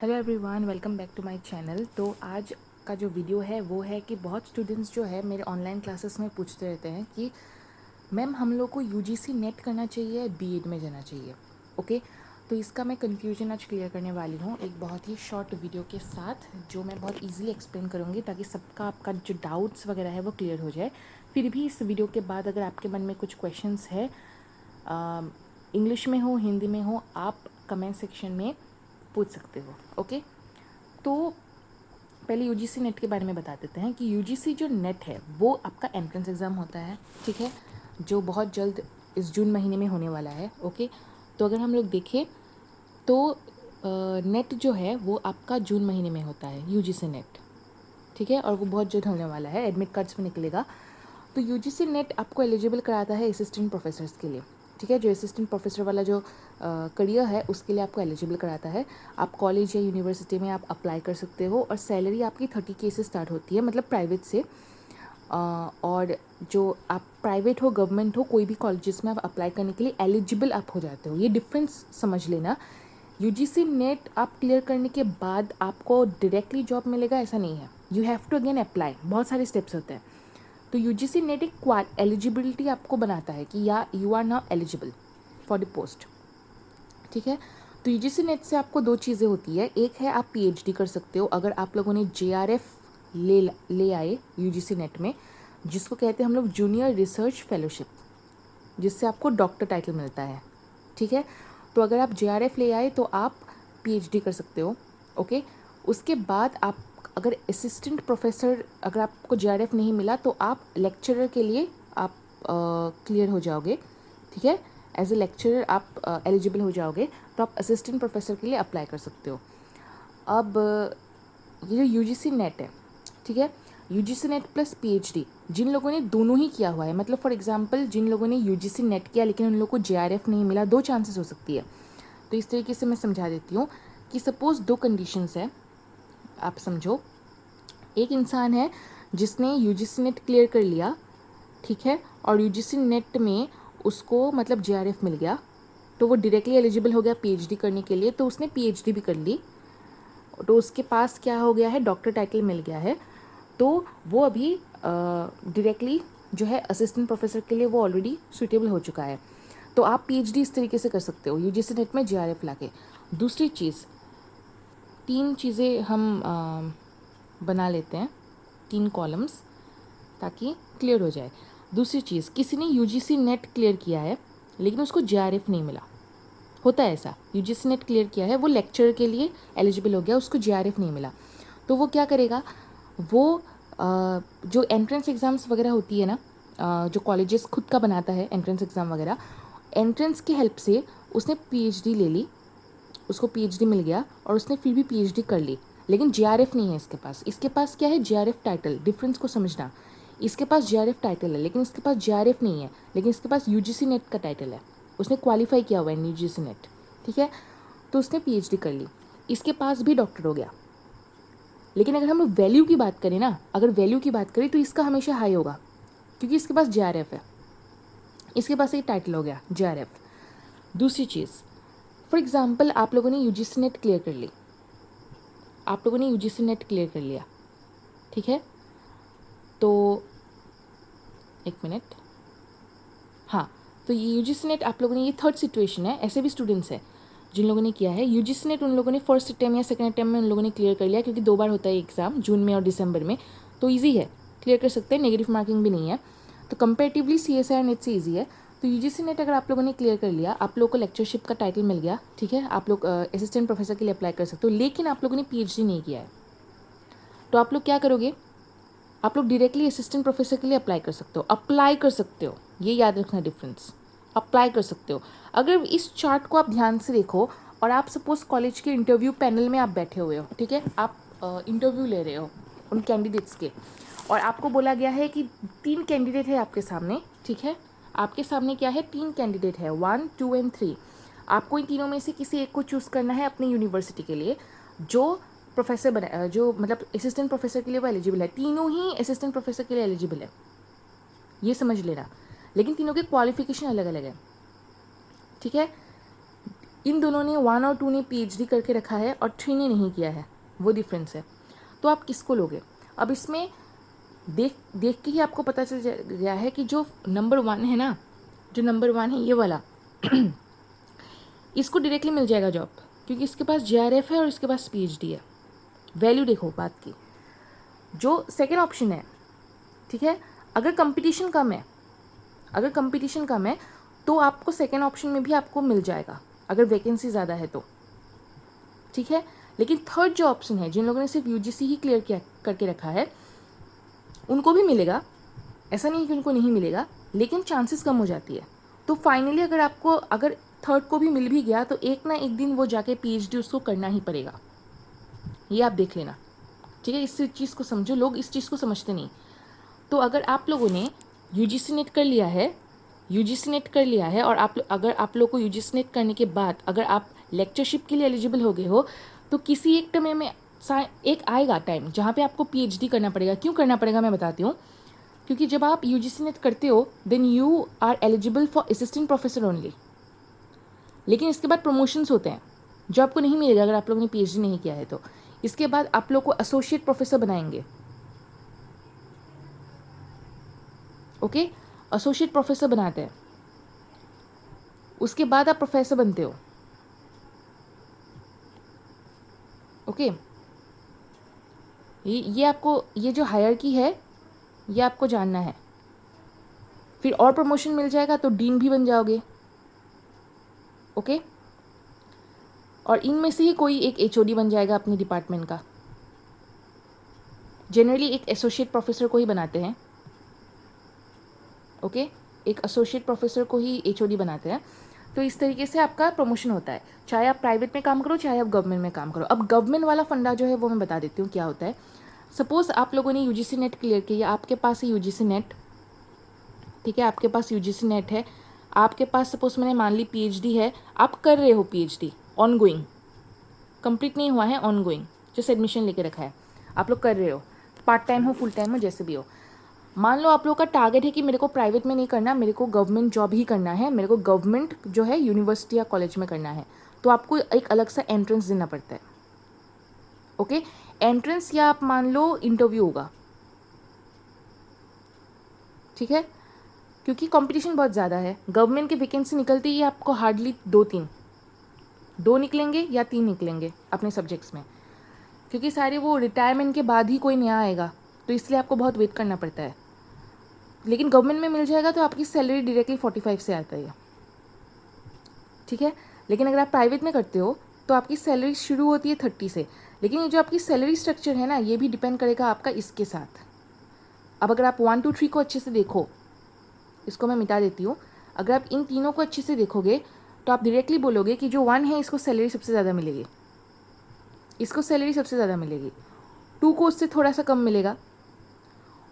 Hello everyone, welcome back to my channel. तो आज का जो वीडियो है वो है कि बहुत स्टूडेंट्स जो है मेरे ऑनलाइन क्लासेस में पूछते रहते हैं कि मैम हम लोग को यूजीसी नेट करना चाहिए, बीएड में जाना चाहिए। ओके, तो इसका मैं कन्फ्यूजन आज क्लियर करने वाली हूँ एक बहुत ही शॉर्ट वीडियो के साथ, जो मैं बहुत ईजिली एक्सप्लेन करूँगी ताकि सबका आपका जो डाउट्स वगैरह है वो क्लियर हो जाए। फिर भी इस वीडियो के बाद अगर आपके मन में कुछ क्वेश्चंस है, इंग्लिश में हो हिंदी में हो, आप कमेंट सेक्शन में पूछ सकते हो। ओके, तो पहले यूजीसी नेट के बारे में बता देते हैं कि यूजीसी जो नेट है वो आपका एंट्रेंस एग्ज़ाम होता है, ठीक है, जो बहुत जल्द इस जून महीने में होने वाला है। ओके, तो अगर हम लोग देखें तो नेट जो है वो आपका जून महीने में होता है, यूजीसी नेट, ठीक है, और वो बहुत जल्द होने वाला है, एडमिट कार्ड्स में निकलेगा। तो यूजीसी नेट आपको एलिजिबल कराता है असिस्टेंट प्रोफेसर्स के लिए, ठीक है, जो असिस्टेंट प्रोफेसर वाला जो करियर है उसके लिए आपको एलिजिबल कराता है। आप कॉलेज या यूनिवर्सिटी में आप अप्लाई कर सकते हो और सैलरी आपकी 30K से स्टार्ट होती है, मतलब प्राइवेट से। और जो आप प्राइवेट हो, गवर्नमेंट हो, कोई भी कॉलेजेस में आप अप्लाई करने के लिए एलिजिबल आप हो जाते हो। ये डिफरेंस समझ लेना। यूजीसी नेट आप क्लियर करने के बाद आपको डायरेक्टली जॉब मिलेगा ऐसा नहीं है, you have to again apply, बहुत सारे स्टेप्स होते हैं। तो यूजीसी नेट एक एलिजिबिलिटी आपको बनाता है कि या you are now eligible for the post, ठीक है। तो यूजीसी नेट से आपको दो चीज़ें होती है, एक है आप पीएचडी कर सकते हो अगर आप लोगों ने जेआरएफ ले आए यूजीसी नेट में, जिसको कहते हैं हम लोग जूनियर रिसर्च फेलोशिप, जिससे आपको डॉक्टर टाइटल मिलता है, ठीक है। तो अगर आप जेआरएफ ले आए तो आप पीएचडी कर सकते हो। ओके, उसके बाद आप अगर असिस्टेंट प्रोफेसर, अगर आपको जेआरएफ नहीं मिला तो आप लेक्चरर के लिए आप क्लियर हो जाओगे, ठीक है, एज ए लेक्चरर आप एलिजिबल हो जाओगे, तो आप असिस्टेंट प्रोफेसर के लिए अप्लाई कर सकते हो। अब ये जो यूजीसी नेट है, ठीक है, यूजीसी नेट प्लस पीएचडी, जिन लोगों ने दोनों ही किया हुआ है, मतलब फॉर एग्जांपल जिन लोगों ने यूजीसी नेट किया लेकिन उन लोगों को जेआरएफ नहीं मिला, दो चांसेस हो सकती है। तो इस तरीके से मैं समझा देती हूँ कि सपोज़ दो कंडीशंस है, आप समझो। एक इंसान है जिसने यूजीसी नेट क्लियर कर लिया, ठीक है, और यूजीसी नेट में उसको मतलब जेआरएफ मिल गया, तो वो डायरेक्टली एलिजिबल हो गया पीएचडी करने के लिए, तो उसने पीएचडी भी कर ली, तो उसके पास क्या हो गया है, डॉक्टर टाइटल मिल गया है। तो वो अभी डायरेक्टली जो है असिस्टेंट प्रोफेसर के लिए वो ऑलरेडी सूटेबल हो चुका है। तो आप पीएचडी इस तरीके से कर सकते हो यूजीसी नेट में जेआरएफ लाके। दूसरी चीज़, तीन चीज़ें हम बना लेते हैं, तीन कॉलम्स, ताकि क्लियर हो जाए। दूसरी चीज़, किसी ने यूजीसी नेट क्लियर किया है लेकिन उसको जेआरएफ नहीं मिला, होता है ऐसा, यूजीसी नेट क्लियर किया है, वो लेक्चर के लिए एलिजिबल हो गया, उसको जेआरएफ नहीं मिला, तो वो क्या करेगा, वो जो एंट्रेंस एग्ज़ाम्स वगैरह होती है ना, जो कॉलेजेस खुद का बनाता है एंट्रेंस एग्ज़ाम वगैरह, एंट्रेंस की हेल्प से उसने पीएचडी ले ली, उसको पीएचडी मिल गया और उसने फिर भी पीएचडी कर ली, लेकिन जेआरएफ नहीं है इसके पास। इसके पास क्या है, जेआरएफ टाइटल, डिफरेंस को समझना। इसके पास जेआरएफ टाइटल है लेकिन इसके पास जेआरएफ नहीं है, लेकिन इसके पास यूजीसी नेट का टाइटल है, उसने क्वालिफाई किया हुआ है यूजीसी नेट, ठीक है, तो उसने पीएचडी कर ली, इसके पास भी डॉक्टर हो गया। लेकिन अगर हम लोग वैल्यू की बात करें ना, अगर वैल्यू की बात करें तो इसका हमेशा हाई होगा, क्योंकि इसके पास जेआरएफ है, इसके पास एक टाइटल हो गया जेआरएफ। दूसरी चीज़, फॉर एग्जाम्पल आप लोगों ने यूजीसी नेट क्लियर कर ली, आप लोगों ने यूजीसी नेट क्लियर कर लिया, ठीक है, तो एक मिनट, हाँ, तो ये यूजीसी नेट आप लोगों ने, ये थर्ड सिचुएशन है, ऐसे भी स्टूडेंट्स हैं जिन लोगों ने किया है यूजीसी नेट, उन लोगों ने फर्स्ट अटैम्प्ट या सेकंड अटैम्प्ट में उन लोगों ने क्लियर कर लिया, क्योंकि 2 बार होता है एग्ज़ाम, जून में और दिसंबर में, तो ईजी है, क्लियर कर सकते हैं, नेगेटिव मार्किंग भी नहीं है, तो कंपेरेटिवली सीएसआई नेट से ईजी है। तो यूजीसी नेट अगर आप लोगों ने क्लियर कर लिया, आप लोगों को लेक्चरशिप का टाइटल मिल गया, ठीक है, आप लोग असिस्टेंट प्रोफेसर के लिए अप्लाई कर सकते हो, लेकिन आप लोगों ने पीएचडी नहीं किया है, तो आप लोग क्या करोगे, आप लोग डायरेक्टली असिस्टेंट प्रोफेसर के लिए अप्लाई कर सकते हो, अप्लाई कर सकते हो, ये याद रखना डिफरेंस, अप्लाई कर सकते हो। अगर इस चार्ट को आप ध्यान से देखो और आप सपोज कॉलेज के इंटरव्यू पैनल में आप बैठे हुए हो, ठीक है, आप इंटरव्यू ले रहे हो उन कैंडिडेट्स के, और आपको बोला गया है कि 3 कैंडिडेट है आपके सामने, ठीक है, आपके सामने क्या है, 3 कैंडिडेट है, 1, 2 एंड 3। आपको इन तीनों में से किसी एक को चूज़ करना है अपनी यूनिवर्सिटी के लिए, जो प्रोफेसर बना, जो मतलब असिस्टेंट प्रोफेसर के लिए वो एलिजिबल है, तीनों ही असिस्टेंट प्रोफेसर के लिए एलिजिबल है, ये समझ लेना, लेकिन तीनों के क्वालिफिकेशन अलग अलग है, ठीक है। इन दोनों ने 1 और 2 ने PhD करके रखा है और 3 ने नहीं किया है, वो डिफरेंस है। तो आप किसको लोगे? अब इसमें देख देख के ही आपको पता चल गया है कि जो नंबर 1 है ना, जो नंबर 1 है ये वाला इसको डायरेक्टली मिल जाएगा जॉब, क्योंकि इसके पास JRF है और इसके पास PhD है। वैल्यू देखो बात की। जो सेकेंड ऑप्शन है, ठीक है, अगर कंपटीशन कम है, अगर कंपटीशन कम है तो आपको सेकेंड ऑप्शन में भी आपको मिल जाएगा, अगर वैकेंसी ज़्यादा है तो, ठीक है। लेकिन थर्ड जो ऑप्शन है, जिन लोगों ने सिर्फ UGC ही क्लियर किया करके रखा है, उनको भी मिलेगा, ऐसा नहीं कि उनको नहीं मिलेगा, लेकिन चांसेस कम हो जाती है। तो फाइनली अगर थर्ड को भी मिल भी गया तो एक ना एक दिन वो जाके PhD उसको करना ही पड़ेगा, ये आप देख लेना, ठीक है। इस चीज़ को समझो, लोग इस चीज़ को समझते नहीं। तो अगर आप लोगों ने UGC नेट कर लिया है, UGC नेट कर लिया है और अगर आप लोग को UGC नेट करने के बाद अगर आप लेक्चरशिप के लिए एलिजिबल हो गए हो, तो किसी एक समय में एक आएगा टाइम जहाँ पे आपको PhD करना पड़ेगा। क्यों करना पड़ेगा मैं बताती हूँ। क्योंकि जब आप UGC नेट करते हो then you are eligible for assistant professor only, लेकिन इसके बाद प्रमोशंस होते हैं जो आपको नहीं मिलेगा अगर आप लोगों ने PhD नहीं किया है। तो इसके बाद आप लोग को एसोसिएट प्रोफेसर बनाएंगे, ओके, एसोसिएट प्रोफेसर बनाते हैं, उसके बाद आप प्रोफेसर बनते हो, ओके। ये आपको, ये जो हायरार्की है ये आपको जानना है। फिर और प्रमोशन मिल जाएगा तो डीन भी बन जाओगे, ओके। और इनमें से ही कोई एक HOD बन जाएगा अपने डिपार्टमेंट का। जनरली एक एसोसिएट प्रोफेसर को ही बनाते हैं, ओके, एक एसोसिएट प्रोफेसर को ही HOD बनाते हैं। तो इस तरीके से आपका प्रमोशन होता है, चाहे आप प्राइवेट में काम करो चाहे आप गवर्नमेंट में काम करो। अब गवर्नमेंट वाला फंडा जो है वो मैं बता देती हूँ क्या होता है। सपोज़ आप लोगों ने UGC नेट क्लियर किया, आपके पास है UGC नेट, ठीक है, आपके पास UGC नेट है, आपके पास सपोज मैंने मान ली PhD है, आप कर रहे हो PhD ऑन गोइंग, कंप्लीट नहीं हुआ है, ऑन गोइंग, जैसे एडमिशन लेके रखा है, आप लोग कर रहे हो, पार्ट टाइम हो फुल टाइम हो जैसे भी हो। मान लो आप लोग का टारगेट है कि मेरे को प्राइवेट में नहीं करना, मेरे को गवर्नमेंट जॉब ही करना है, मेरे को गवर्नमेंट जो है यूनिवर्सिटी या कॉलेज में करना है, तो आपको एक अलग सा एंट्रेंस देना पड़ता है, ओके। एंट्रेंस या आप मान लो इंटरव्यू होगा, ठीक है, क्योंकि कंपटीशन बहुत ज़्यादा है। गवर्नमेंट की वैकेंसी निकलती ही आपको हार्डली 2 निकलेंगे या 3 निकलेंगे अपने सब्जेक्ट्स में, क्योंकि सारे वो रिटायरमेंट के बाद ही कोई नया आएगा, तो इसलिए आपको बहुत वेट करना पड़ता है। लेकिन गवर्नमेंट में मिल जाएगा तो आपकी सैलरी डायरेक्टली 45 से आता है, ठीक है। लेकिन अगर आप प्राइवेट में करते हो तो आपकी सैलरी शुरू होती है 30 से। लेकिन ये जो आपकी सैलरी स्ट्रक्चर है ना, ये भी डिपेंड करेगा आपका इसके साथ। अब अगर आप 1 2 3 को अच्छे से देखो, इसको मैं मिटा देती हूँ, अगर आप इन तीनों को अच्छे से देखोगे तो आप डायरेक्टली बोलोगे कि जो 1 है इसको सैलरी सबसे ज़्यादा मिलेगी, इसको सैलरी सबसे ज़्यादा मिलेगी, 2 को उससे थोड़ा सा कम मिलेगा,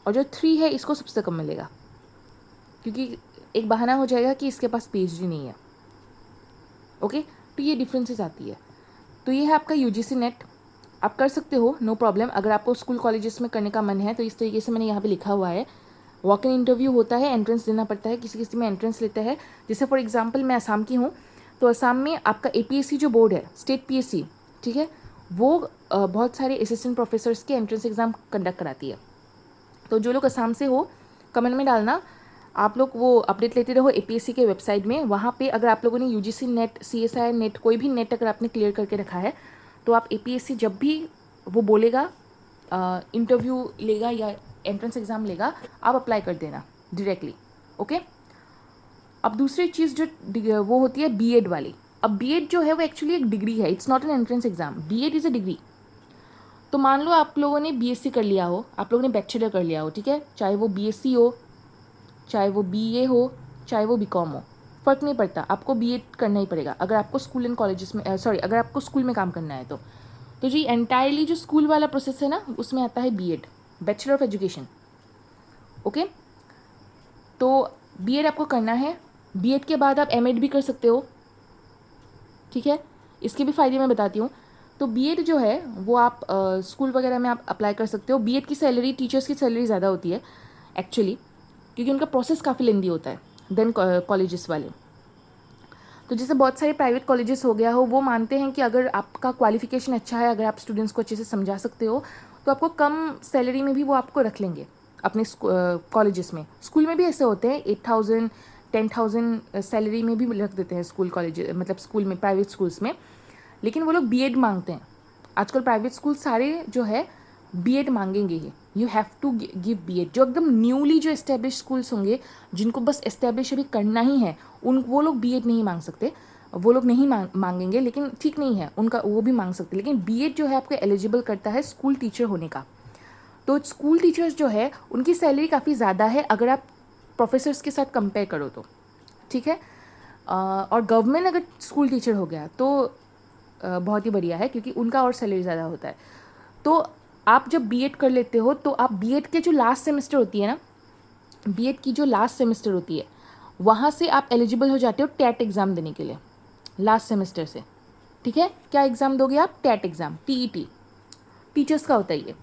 और जो 3 है इसको सबसे कम मिलेगा, क्योंकि एक बहाना हो जाएगा कि इसके पास PhD नहीं है, ओके। तो ये डिफरेंसेस आती है। तो ये है आपका UGC नेट, आप कर सकते हो, नो प्रॉब्लम। अगर आपको स्कूल कॉलेजेस में करने का मन है तो इस तरीके से मैंने यहाँ पे लिखा हुआ है, वॉक इन इंटरव्यू होता है, एंट्रेंस देना पड़ता है, किसी किसी में एंट्रेंस लेता है। जैसे फॉर एग्जांपल मैं असम की हूँ, तो असम में आपका APSC जो बोर्ड है, स्टेट PSC, ठीक है, वो बहुत सारे असिस्टेंट प्रोफेसर्स के एंट्रेंस एग्ज़ाम कंडक्ट कराती है। तो जो लोग असम से हो कमेंट में डालना, आप लोग वो अपडेट लेते रहो APSC के वेबसाइट में। वहाँ पे अगर आप लोगों ने UGC नेट, CSIR नेट, कोई भी नेट अगर आपने क्लियर करके रखा है तो आप APSC जब भी वो बोलेगा इंटरव्यू लेगा या एंट्रेंस एग्ज़ाम लेगा, आप अप्लाई कर देना डायरेक्टली, ओके। अब दूसरी चीज़ जो वो होती है B.Ed वाली। अब B.Ed जो है वो एक्चुअली एक डिग्री है, it's not an entrance exam, B.Ed is a degree. तो मान लो आप लोगों ने BSc कर लिया हो, आप लोगों ने बैचलर कर लिया हो, ठीक है, चाहे वो BSc हो, चाहे वो BA हो, चाहे वो BCom हो, फ़र्क नहीं पड़ता, आपको B.Ed करना ही पड़ेगा अगर आपको स्कूल एंड कॉलेजेस में अगर आपको स्कूल में काम करना है तो जी एंटायरली जो स्कूल वाला प्रोसेस है ना, उसमें आता है B.Ed, bachelor of education, okay. तो B.Ed आपको करना है, B.Ed के बाद आप M.Ed भी कर सकते हो, ठीक है, इसके भी फ़ायदे मैं बताती हूँ। तो B.Ed जो है वो आप स्कूल वगैरह में आप अप्लाई कर सकते हो। B.Ed की सैलरी, टीचर्स की सैलरी ज़्यादा होती है एक्चुअली, क्योंकि उनका प्रोसेस काफ़ी लेंदी होता है देन कॉलेजेस वाले। तो जैसे बहुत सारे प्राइवेट कॉलेजेस हो गया हो, वो मानते हैं कि अगर आपका क्वालिफिकेशन अच्छा है, अगर आप स्टूडेंट्स को अच्छे से समझा सकते हो, तो आपको कम सैलरी में भी वो आपको रख लेंगे अपने कॉलेजेस में। स्कूल में भी ऐसे होते हैं, 8,000 10,000 सैलरी में भी रख देते हैं स्कूल कॉलेज, मतलब स्कूल में, प्राइवेट स्कूल्स में। लेकिन वो लोग बीएड मांगते हैं। आजकल प्राइवेट स्कूल सारे जो है बीएड मांगेंगे ही। You have to give BEd. जो एकदम न्यूली जो एस्टेब्लिश स्कूल्स होंगे, जिनको बस एस्टेब्लिश अभी करना ही है, वो लोग बीएड नहीं मांग सकते, वो लोग नहीं मांगेंगे। लेकिन ठीक नहीं है, उनका वो भी मांग सकते। लेकिन बीएड जो है आपको एलिजिबल करता है स्कूल टीचर होने का। तो स्कूल टीचर्स जो है उनकी सैलरी काफ़ी ज़्यादा है अगर आप प्रोफेसर्स के साथ कंपेयर करो तो, ठीक है। और गवर्नमेंट अगर स्कूल टीचर हो गया तो बहुत ही बढ़िया है, क्योंकि उनका और सैलरी ज़्यादा होता है। तो आप जब बीएड कर लेते हो तो आप बीएड के जो लास्ट सेमेस्टर होती है ना, बीएड की जो लास्ट सेमेस्टर होती है, वहाँ से आप एलिजिबल हो जाते हो टेट एग्ज़ाम देने के लिए, लास्ट सेमेस्टर से, ठीक है। क्या एग्ज़ाम दोगे आप? टेट एग्ज़ाम, टीईटी, टीचर्स का होता है ये।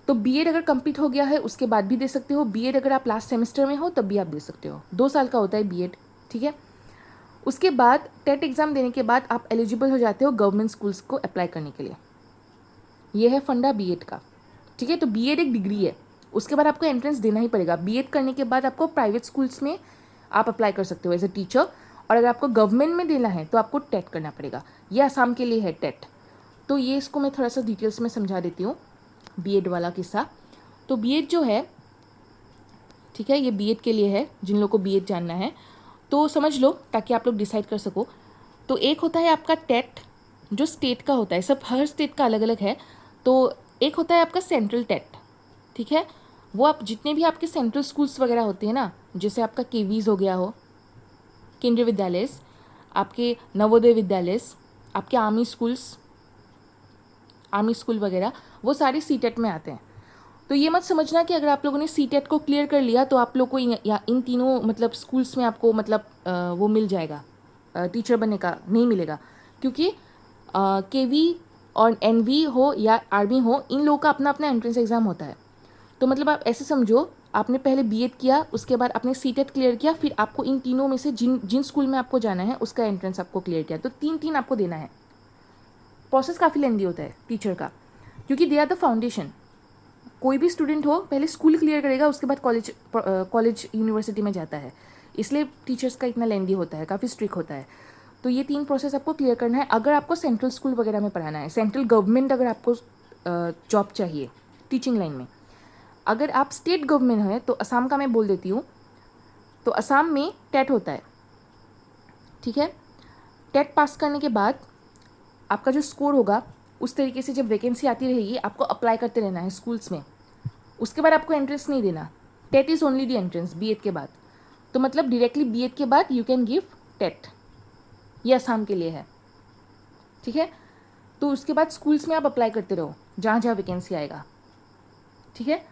तो बीएड अगर कंप्लीट हो गया है उसके बाद भी दे सकते हो। बीएड अगर आप लास्ट सेमेस्टर में हो तब भी आप दे सकते हो। 2 साल का होता है बीएड, ठीक है। उसके बाद टेट एग्ज़ाम देने के बाद आप एलिजिबल हो जाते हो गवर्नमेंट स्कूल्स को अप्लाई करने के लिए। ये है फंडा बीएड का, ठीक है। तो बीएड एक डिग्री है, उसके बाद आपको एंट्रेंस देना ही पड़ेगा। बीएड करने के बाद आपको प्राइवेट स्कूल्स में आप अप्लाई कर सकते हो एज ए टीचर, और अगर आपको गवर्नमेंट में देना है तो आपको टेट करना पड़ेगा। ये आसाम के लिए है टेट। तो ये इसको मैं थोड़ा सा डिटेल्स में समझा देती हूँ, बीएड वाला किस्सा। तो बीएड जो है, ठीक है, ये बीएड के लिए है, जिन लोगों को बीएड जानना है तो समझ लो, ताकि आप लोग डिसाइड कर सको। तो एक होता है आपका टेट, जो स्टेट का होता है, सब हर स्टेट का अलग अलग है। तो एक होता है आपका सेंट्रल टेट, ठीक है। वो आप जितने भी आपके सेंट्रल स्कूल्स वगैरह होते हैं ना, जैसे आपका केवीज हो गया हो, केंद्रीय विद्यालय, आपके नवोदय विद्यालय, आपके आर्मी स्कूल वगैरह, वो सारे सीटेट में आते हैं। तो ये मत समझना कि अगर आप लोगों ने सीटेट को क्लियर कर लिया तो आप लोग को इन तीनों मतलब स्कूल्स में आपको मतलब वो मिल जाएगा, टीचर बनने का नहीं मिलेगा। क्योंकि केवी और एनवी हो या आर्मी हो, इन लोगों का अपना अपना एंट्रेंस एग्ज़ाम होता है। तो मतलब आप ऐसे समझो, आपने पहले बीएड किया, उसके बाद आपने सीटेट क्लियर किया, फिर आपको इन तीनों में से जिन स्कूल में आपको जाना है उसका एंट्रेंस आपको क्लियर किया, तो 3 आपको देना है। प्रोसेस काफ़ी लेंदी होता है टीचर का, क्योंकि दे आर द फाउंडेशन। कोई भी स्टूडेंट हो पहले स्कूल क्लियर करेगा, उसके बाद कॉलेज यूनिवर्सिटी में जाता है, इसलिए टीचर्स का इतना लेंदी होता है, काफ़ी स्ट्रिक्ट होता है। तो ये 3 प्रोसेस आपको क्लियर करना है अगर आपको सेंट्रल स्कूल वगैरह में पढ़ाना है, सेंट्रल गवर्नमेंट अगर आपको जॉब चाहिए टीचिंग लाइन में। अगर आप स्टेट गवर्नमेंट है तो असम का मैं बोल देती हूँ, तो असम में टेट होता है, ठीक है। टेट पास करने के बाद आपका जो स्कोर होगा, उस तरीके से जब वैकेंसी आती रहेगी आपको अप्लाई करते रहना है स्कूल्स में। उसके बाद आपको एंट्रेंस नहीं देना, TET is only the entrance BEd के बाद। तो मतलब डायरेक्टली बीएड के बाद यू कैन गिव टेट, ये असम के लिए है, ठीक है। तो उसके बाद स्कूल्स में आप अप्लाई करते रहो जहाँ जहाँ वैकेंसी आएगा, ठीक है।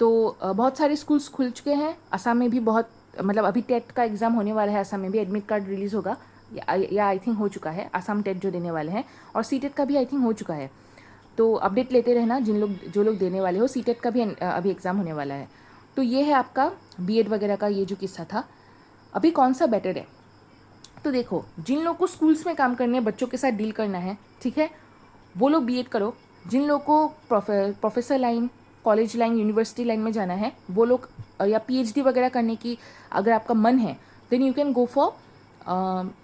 तो बहुत सारे स्कूल्स खुल चुके हैं असम में भी, बहुत मतलब अभी टेट का एग्ज़ाम होने वाला है असम में भी, एडमिट कार्ड रिलीज़ होगा या आई थिंक हो चुका है, असम टेट जो देने वाले हैं, और सीटेट का भी आई थिंक हो चुका है। तो अपडेट लेते रहना, जो लोग देने वाले हो। सीटेट का भी अभी एग्ज़ाम होने वाला है। तो ये है आपका बीएड वगैरह का ये जो किस्सा था। अभी कौन सा बेटर है? तो देखो, जिन लोग को स्कूल्स में काम करने, बच्चों के साथ डील करना है, ठीक है, वो लोग बीएड करो। जिन लोग को professor line, college line, university line में जाना है, वो लोग या पीएचडी वगैरह करने की अगर आपका मन है, then you can go for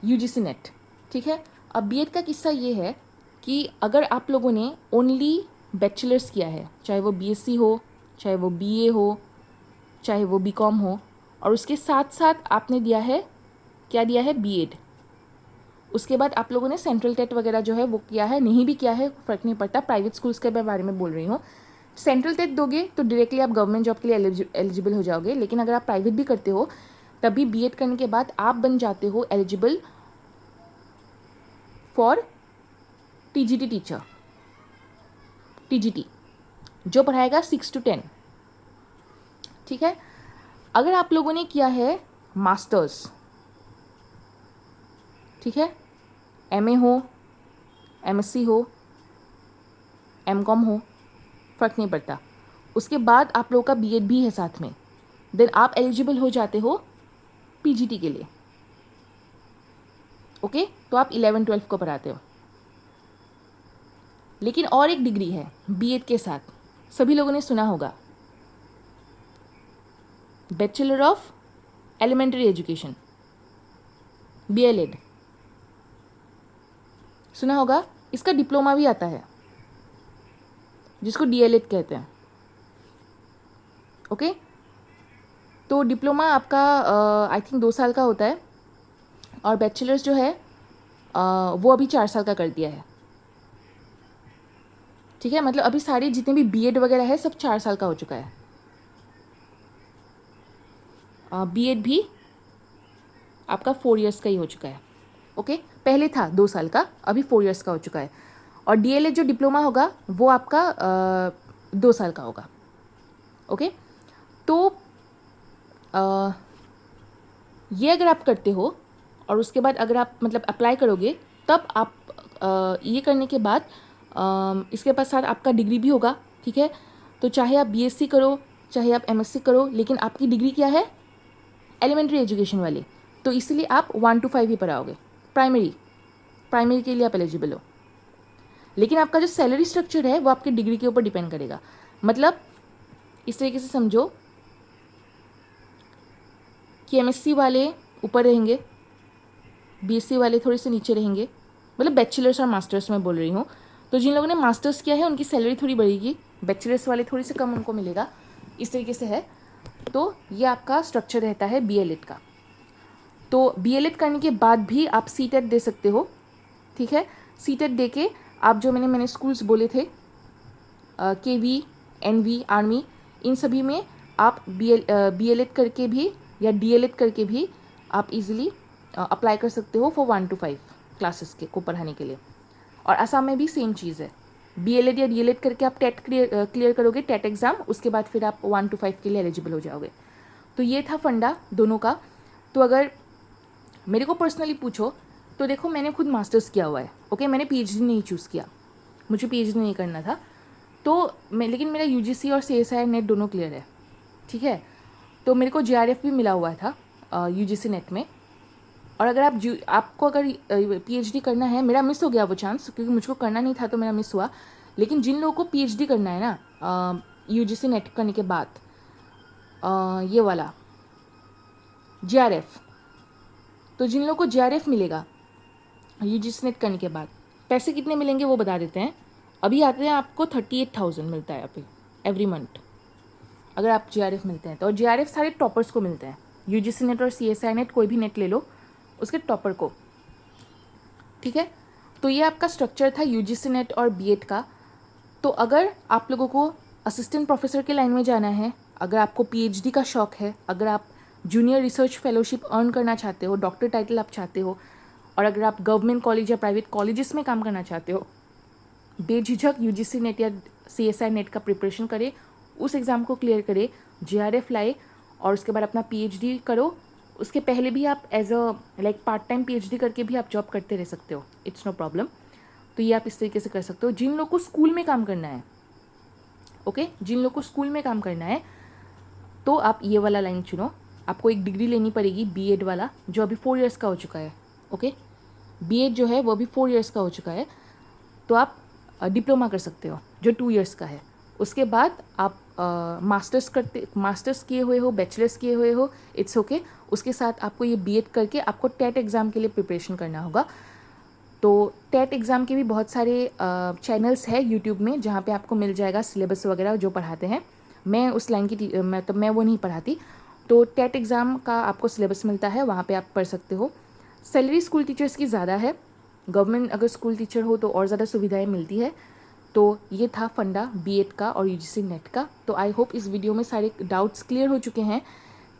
UGC net, ठीक है। अब बीएड का किस्सा ये है कि अगर आप लोगों ने ओनली बैचलर्स किया है, चाहे वो बीएससी हो, चाहे वो बीए हो, चाहे वो बीकॉम हो, और उसके साथ साथ आपने दिया है, क्या दिया है, बीएड, उसके बाद आप लोगों ने सेंट्रल टेट वगैरह जो है वो किया है, नहीं भी किया है फ़र्क नहीं पड़ता, प्राइवेट स्कूल्स के बारे में बोल रही हूँ। सेंट्रल टेट दोगे तो डायरेक्टली आप गवर्नमेंट जॉब के लिए एलिजिबल हो जाओगे। लेकिन अगर आप प्राइवेट भी करते हो तभी बीएड करने के बाद आप बन जाते हो eligible for TGT teacher, TGT जो पढ़ाएगा 6 to 10, ठीक है। अगर आप लोगों ने किया है मास्टर्स, ठीक है, एमए हो, एमएससी हो, एमकॉम हो, फ़र्क नहीं पड़ता, उसके बाद आप लोगों का बीएड भी है साथ में, देन आप एलिजिबल हो जाते हो पीजीटी के लिए, ओके, तो आप 11-12 को पढ़ाते हो। लेकिन और एक डिग्री है बीएड के साथ, सभी लोगों ने सुना होगा, bachelor of elementary education, BElEd, सुना होगा। इसका डिप्लोमा भी आता है जिसको डीएलएड कहते हैं। ओके, तो डिप्लोमा आपका आई थिंक 2 साल का होता है, और बैचलर्स जो है वो अभी 4 साल का कर दिया है। ठीक है, मतलब अभी सारे जितने भी बीएड वगैरह है सब 4 साल का हो चुका है। बीएड भी आपका 4 इयर्स का ही हो चुका है। ओके, पहले था 2 साल का, अभी 4 इयर्स का हो चुका है। और डीएलएड जो डिप्लोमा होगा वो आपका 2 साल का होगा। ओके, तो ये अगर आप करते हो और उसके बाद अगर आप मतलब अप्लाई करोगे, तब आप ये करने के बाद इसके पास साथ आपका डिग्री भी होगा। ठीक है, तो चाहे आप बीएससी करो चाहे आप एमएससी करो, लेकिन आपकी डिग्री क्या है, एलिमेंट्री एजुकेशन वाली, तो इसलिए आप 1 to 5 ही पढ़ाओगे। प्राइमरी के लिए आप एलिजिबल हो, लेकिन आपका जो सैलरी स्ट्रक्चर है वो आपकी डिग्री के ऊपर डिपेंड करेगा। मतलब इस तरीके से समझो कि एमएससी वाले ऊपर रहेंगे, बीएससी वाले थोड़े से नीचे रहेंगे, मतलब बैचलर्स और मास्टर्स में बोल रही हूँ। तो जिन लोगों ने मास्टर्स किया है उनकी सैलरी थोड़ी बढ़ेगी, बैचलर्स वाले थोड़ी से कम उनको मिलेगा, इस तरीके से है। तो ये आपका स्ट्रक्चर रहता है बीएलएड का। तो बीएलएड करने के बाद भी आप सीटेट दे सकते हो। ठीक है, सीटेट दे के आप जो मैंने स्कूल्स बोले थे, केवी, एनवी, आर्मी, इन सभी में आप बीएलएड करके भी या डीएलएड करके भी आप इजीली अप्लाई कर सकते हो फॉर 1 to 5 क्लासेस के को पढ़ाने के लिए। और असम में भी सेम चीज़ है, बीएलएड या डीएलएड करके आप टेट क्लियर करोगे, टेट एग्ज़ाम, उसके बाद फिर आप 1 to 5 के लिए एलिजिबल हो जाओगे। तो ये था फंडा दोनों का। तो अगर मेरे को पर्सनली पूछो तो देखो, मैंने खुद मास्टर्स किया हुआ है। ओके, मैंने पीएचडी नहीं चूज़ किया, मुझे पीएचडी नहीं करना था, तो मैं, लेकिन मेरा यूजीसी और सीएसआई नेट दोनों क्लियर है। ठीक है, तो मेरे को जेआरएफ भी मिला हुआ था यूजीसी नेट में। और अगर आपको अगर पीएचडी करना है, मेरा मिस हो गया वो चांस क्योंकि मुझको करना नहीं था तो मेरा मिस हुआ। लेकिन जिन लोगों को पीएचडी करना है ना यूजीसी नेट करने के बाद, ये वाला जेआरएफ, तो जिन लोगों को जेआरएफ मिलेगा यूजीसी नेट करने के बाद, पैसे कितने मिलेंगे वो बता देते हैं। अभी आते हैं आपको 38,000 मिलता है अभी एवरी मंथ, अगर आप जेआरएफ मिलते हैं तो। और जेआरएफ सारे टॉपर्स को मिलते हैं, यूजीसी नेट और सीएसआई नेट, कोई भी नेट ले लो उसके टॉपर को। ठीक है, तो ये आपका स्ट्रक्चर था यूजीसी नेट और बीएड का। तो अगर आप लोगों को असिस्टेंट प्रोफेसर के लाइन में जाना है, अगर आपको पीएचडी का शौक है, अगर आप जूनियर रिसर्च फेलोशिप अर्न करना चाहते हो, डॉक्टर टाइटल आप चाहते हो, और अगर आप गवर्नमेंट कॉलेज या प्राइवेट कॉलेजेस में काम करना चाहते हो, बेझिझक यूजीसी नेट या सीएसआई नेट का प्रिपरेशन करें, उस एग्ज़ाम को क्लियर करें, जेआरएफ लाए, और उसके बाद अपना पीएचडी करो। उसके पहले भी आप as a like part time PhD करके भी आप जॉब करते रह सकते हो, इट्स नो प्रॉब्लम। तो ये आप इस तरीके से कर सकते हो। जिन लोग को स्कूल में काम करना है, ओके, जिन लोग को स्कूल में काम करना है, तो आप ये वाला लाइन चुनो। आपको एक डिग्री लेनी पड़ेगी बीएड वाला, जो अभी 4 इयर्स का हो चुका है। ओके, बीएड जो है वो अभी 4 इयर्स का हो चुका है, तो आप डिप्लोमा कर सकते हो जो 2 इयर्स का है। उसके बाद आप मास्टर्स किए हुए हो, बैचलर्स किए हुए हो, इट्स ओके। उसके साथ आपको ये बीएड करके आपको टेट एग्ज़ाम के लिए प्रिपरेशन करना होगा। तो टेट एग्ज़ाम के भी बहुत सारे चैनल्स हैं यूट्यूब में जहाँ पे आपको मिल जाएगा सिलेबस वगैरह जो पढ़ाते हैं। मैं उस लाइन की मैं वो नहीं पढ़ाती, तो टेट एग्ज़ाम का आपको सिलेबस मिलता है, वहाँ पे आप पढ़ सकते हो। सैलरी स्कूल टीचर्स की ज़्यादा है, गवर्नमेंट अगर स्कूल टीचर हो तो और ज़्यादा सुविधाएं मिलती है। तो ये था फंडा बीएड का और यूजीसी नेट का। तो आई होप इस वीडियो में सारे डाउट्स क्लियर हो चुके हैं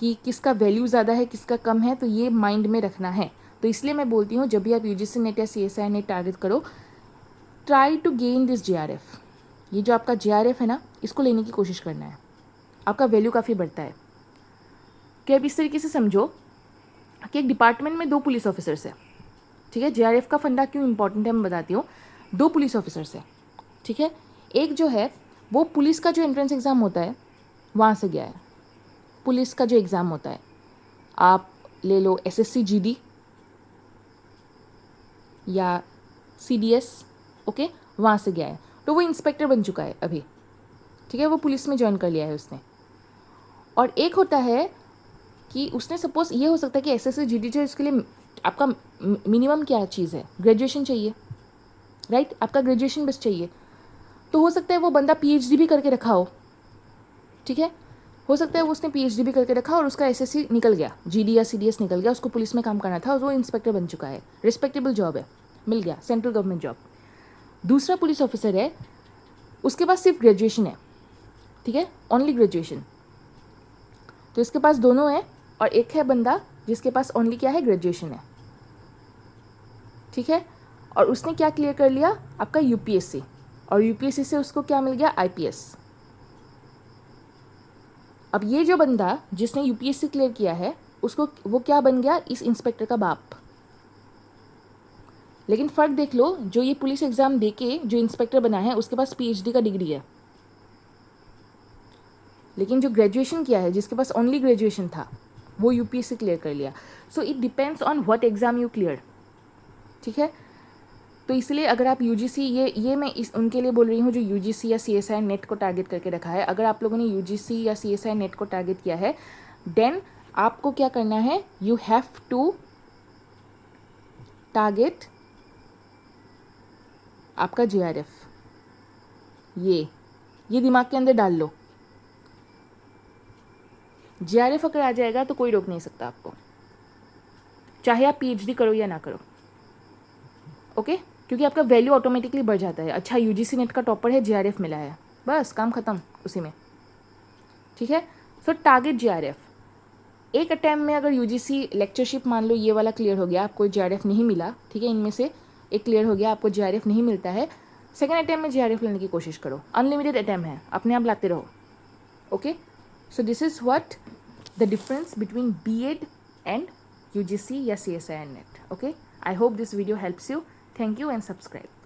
कि किसका वैल्यू ज़्यादा है किसका कम है, तो ये माइंड में रखना है। तो इसलिए मैं बोलती हूँ जब भी आप यूजीसी नेट या सीएसआई नेट टारगेट करो, try to gain this JRF. ये जो आपका जेआरएफ है ना, इसको लेने की कोशिश करना है, आपका वैल्यू काफ़ी बढ़ता है। कि आप इस तरीके से समझो कि एक डिपार्टमेंट में 2 पुलिस ऑफिसर्स है। ठीक है, जेआरएफ का फंडा क्यों इंपॉर्टेंट है मैं बताती हूँ। 2 पुलिस ऑफिसर्स है, ठीक है। एक जो है वो पुलिस का जो एंट्रेंस एग्ज़ाम होता है वहाँ से गया है। पुलिस का जो एग्ज़ाम होता है, आप ले लो एसएससी जीडी, या CDS, ओके, वहाँ से गया है, तो वो इंस्पेक्टर बन चुका है अभी, ठीक है, वो पुलिस में ज्वाइन कर लिया है उसने। और एक होता है कि उसने सपोज ये हो सकता है कि SSC GD इसके लिए आपका मिनिमम क्या चीज़ है, ग्रेजुएशन चाहिए, राइट, आपका ग्रेजुएशन बस चाहिए। तो हो सकता है वो बंदा PhD भी करके रखा हो, ठीक है, हो सकता है वो उसने PhD भी करके रखा और उसका SSC निकल गया, GD या CDS निकल गया, उसको पुलिस में काम करना था और वो इंस्पेक्टर बन चुका है, रिस्पेक्टेबल जॉब है, मिल गया, सेंट्रल गवर्नमेंट जॉब। दूसरा पुलिस ऑफिसर है, उसके पास सिर्फ ग्रेजुएशन है, ठीक है, ओनली ग्रेजुएशन। तो इसके पास दोनों है, और एक है बंदा जिसके पास ओनली क्या है, ग्रेजुएशन है, ठीक है, और उसने क्या क्लियर कर लिया, आपका UPSC, और UPSC से उसको क्या मिल गया, IPS। अब ये जो बंदा जिसने UPSC क्लियर किया है, उसको वो क्या बन गया, इस इंस्पेक्टर का बाप। लेकिन फ़र्क देख लो, जो ये पुलिस एग्ज़ाम देके जो इंस्पेक्टर बना है उसके पास PhD का डिग्री है, लेकिन जो ग्रेजुएशन किया है, जिसके पास ओनली ग्रेजुएशन था, वो UPSC क्लियर कर लिया। So it depends on what exam you clear, ठीक है। तो इसलिए अगर आप UGC, ये मैं उनके लिए बोल रही हूँ जो UGC या CSI नेट को टारगेट करके रखा है। अगर आप लोगों ने UGC या CSI नेट को टारगेट किया है, देन आपको क्या करना है, यू हैव टू टारगेट आपका JRF। ये दिमाग के अंदर डाल लो, JRF अगर आ जाएगा तो कोई रोक नहीं सकता आपको, चाहे आप PhD करो या ना करो, ओके, क्योंकि आपका वैल्यू ऑटोमेटिकली बढ़ जाता है। अच्छा, UGC नेट का टॉपर है, JRF मिला है, बस काम ख़त्म उसी में, ठीक है। सो टारगेट JRF। एक अटैम्प्ट में अगर UGC लेक्चरशिप मान लो ये वाला क्लियर हो गया, आपको JRF नहीं मिला, ठीक है, इनमें से एक क्लियर हो गया, आपको JRF नहीं मिलता है, सेकेंड अटैम्प्ट में JRF लेने की कोशिश करो, अनलिमिटेड अटैम्प्ट है, अपने आप लाते रहो, okay. So this is what the difference between B.Ed and UGC या CSI net, okay. I hope this video helps you. Thank you and subscribe.